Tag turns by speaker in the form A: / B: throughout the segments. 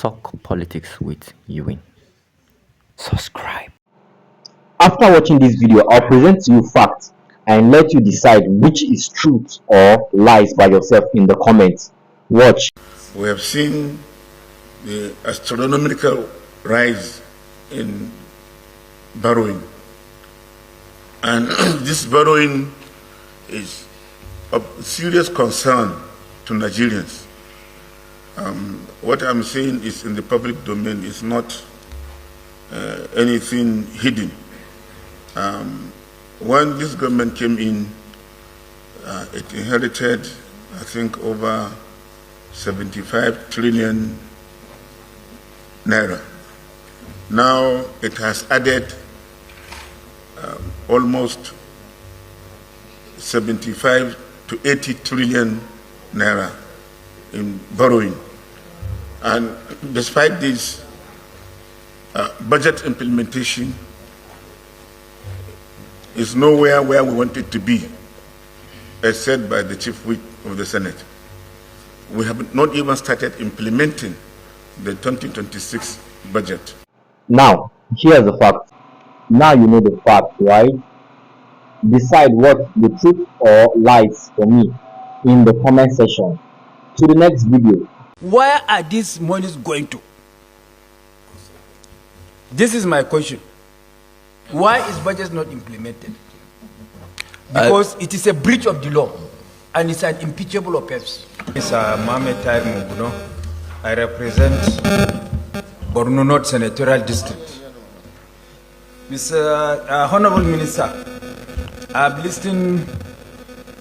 A: Talk Politics with Ewing. Subscribe.
B: After watching this video, I'll present to you facts and let you decide which is truth or lies by yourself in the comments. Watch.
C: We have seen the astronomical rise in borrowing, and this borrowing is of serious concern to Nigerians. What I'm saying is in the public domain, is not anything hidden. When this government came in, it inherited, I think, over 75 trillion naira. Now it has added almost 75 to 80 trillion naira in borrowing. And despite this, budget implementation is nowhere where we want it to be, as said by the Chief Whip of the Senate. We have not even started implementing the 2026 budget.
B: Now, here's the fact. Now you know the fact, right? Decide what the truth or lies for me in the comment section. To the next video.
D: Where are these monies going to? This is my question. Why is budget not implemented? Because it is a breach of the law and it's an impeachable offense.
E: Mr. Mohamed Tahir Muguno. I represent Borno North Senatorial District. Mr. Honorable Minister, I've listened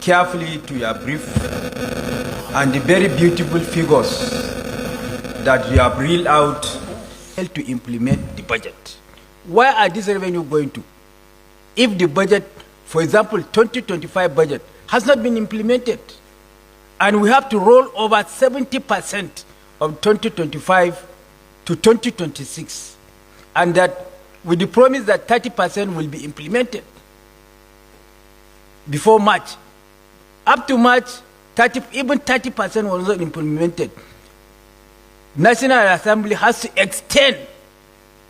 E: carefully to your brief and the very beautiful figures that you have reeled out
D: To implement the budget. Where are these revenue going to? If the budget, for example, 2025 budget has not been implemented, and we have to roll over 70% of 2025 to 2026, and that with the promise that 30% will be implemented before March. Up to March, even 30% was not implemented. National Assembly has to extend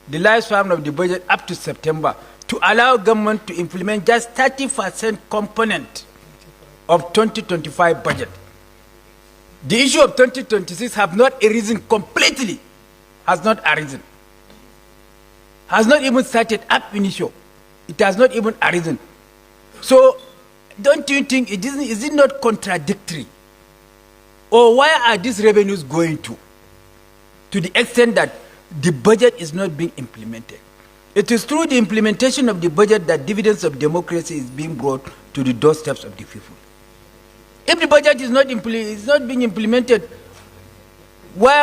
D: the lifespan of the budget up to September to allow government to implement just 30% component of 2025 budget. The issue of 2026 have not arisen completely, has not arisen. Has not even started up initial. It has not even arisen. So, don't you think is it not contradictory? Or why are these revenues going to the extent that the budget is not being implemented? It is through the implementation of the budget that dividends of democracy is being brought to the doorsteps of the people. If the budget is not being implemented, why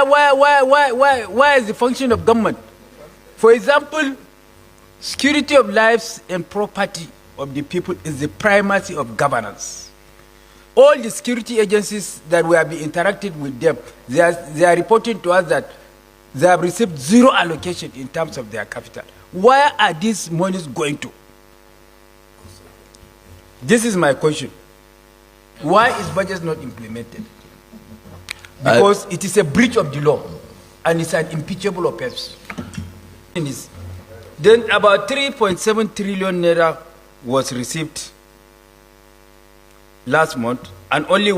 D: is the function of government? For example, security of lives and property of the people is the primacy of governance. All the security agencies that we have been interacting with them, they are reporting to us that they have received zero allocation in terms of their capital. Where are these monies going to? This is my question. Why is budget not implemented? Because it is a breach of the law and it's an impeachable offense. Then about 3.7 trillion naira was received last month, and only 2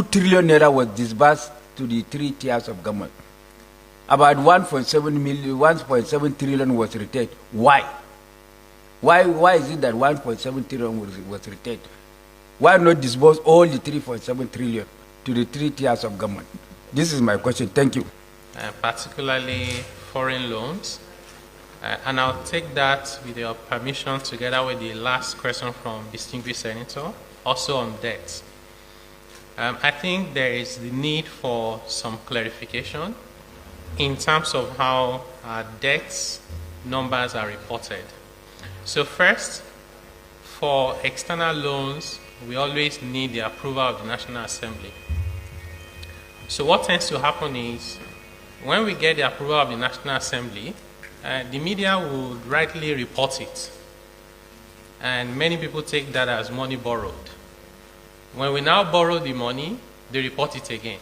D: trillion naira was disbursed to the three tiers of government. About 1.7 trillion was retained. Why? Why is it that 1.7 trillion was retained? Why not disburse all the 3.7 trillion to the three tiers of government? This is my question. Thank you.
F: Particularly foreign loans. And I'll take that, with your permission, together with the last question from distinguished senator, also on debt. I think there is the need for some clarification in terms of how debt numbers are reported. So first, for external loans, we always need the approval of the National Assembly. So what tends to happen is, when we get the approval of the National Assembly, the media would rightly report it. And many people take that as money borrowed. When we now borrow the money, they report it again.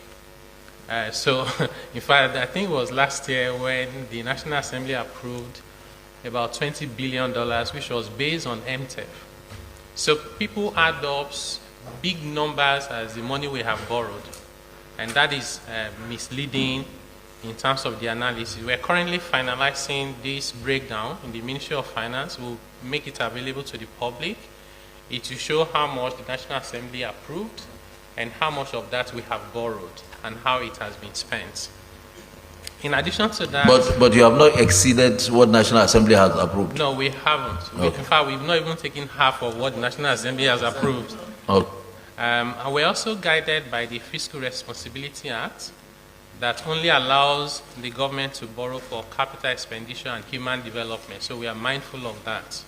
F: So, in fact, I think it was last year when the National Assembly approved about $20 billion, which was based on MTEF. So people add up big numbers as the money we have borrowed, and that is misleading in terms of the analysis. We're currently finalizing this breakdown in the Ministry of Finance. We'll make it available to the public. It will show how much the National Assembly approved and how much of that we have borrowed and how it has been spent. In addition to that...
G: But you have not exceeded what National Assembly has approved?
F: No, we haven't. Okay. In fact, we've not even taken half of what the National Assembly has approved.
G: Okay.
F: And we're also guided by the Fiscal Responsibility Act that only allows the government to borrow for capital expenditure and human development. So we are mindful of that.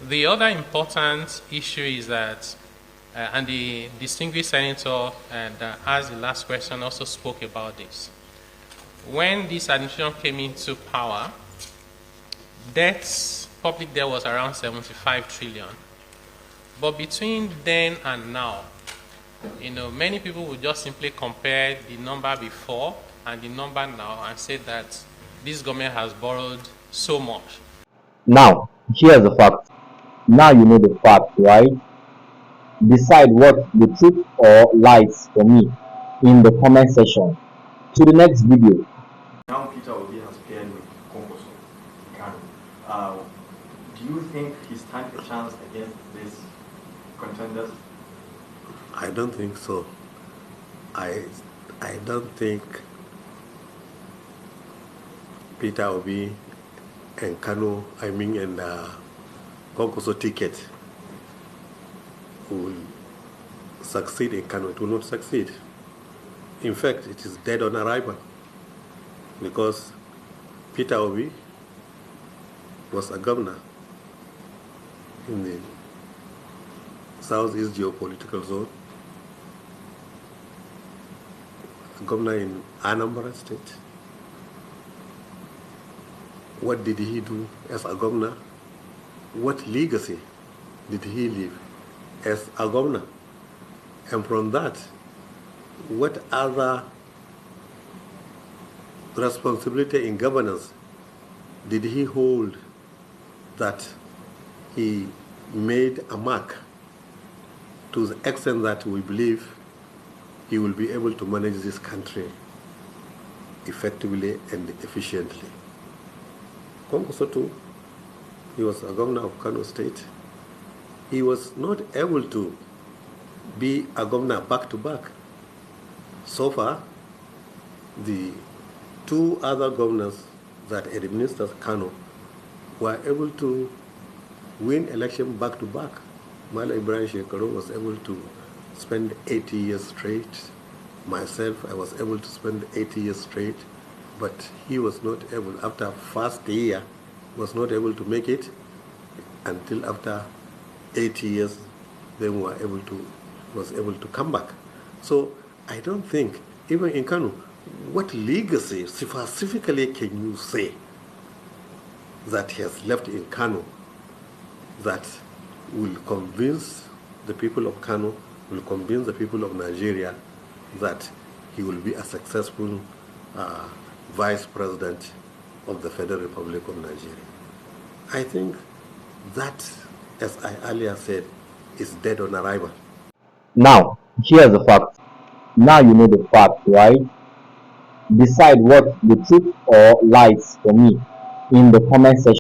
F: The other important issue is that, and the distinguished senator that asked the last question also spoke about this. When this administration came into power, public debt was around 75 trillion. But between then and now, many people would just simply compare the number before and the number now and say that this government has borrowed so much.
B: Now, here's the fact. Now you know the fact, right? Decide what the truth or lies for me in the comment section. To the next video.
H: Now Peter Obi has paired with Kwankwaso in Kano. Do you think he stands a chance against these contenders?
I: I don't think so. I don't think Peter Obi and Kano, and Kwankwaso ticket will succeed in Kano. It will not succeed. In fact, it is dead on arrival because Peter Obi was a governor in the Southeast geopolitical zone, a governor in Anambra State. What did he do as a governor? What legacy did he leave as a governor? And from that, what other responsibility in governance did he hold that he made a mark to the extent that we believe he will be able to manage this country effectively and efficiently? Kwankwaso too, he was a governor of Kano State. He was not able to be a governor back to back. So far, the two other governors that administered Kano were able to win election back to back. Mala Ibrahim Shekaru was able to spend 80 years straight. Myself, I was able to spend 80 years straight, but he was not able, after first year, was not able to make it until after 80 years, then was able to come back. So I don't think, even in Kano, what legacy specifically can you say that he has left in Kano that will convince the people of Kano, will convince the people of Nigeria that he will be a successful vice president of the Federal Republic of Nigeria? I think that, as I earlier said, is dead on arrival.
B: Now, here's the fact. Now you know the fact, right? Decide what the truth or lies for me in the comment section.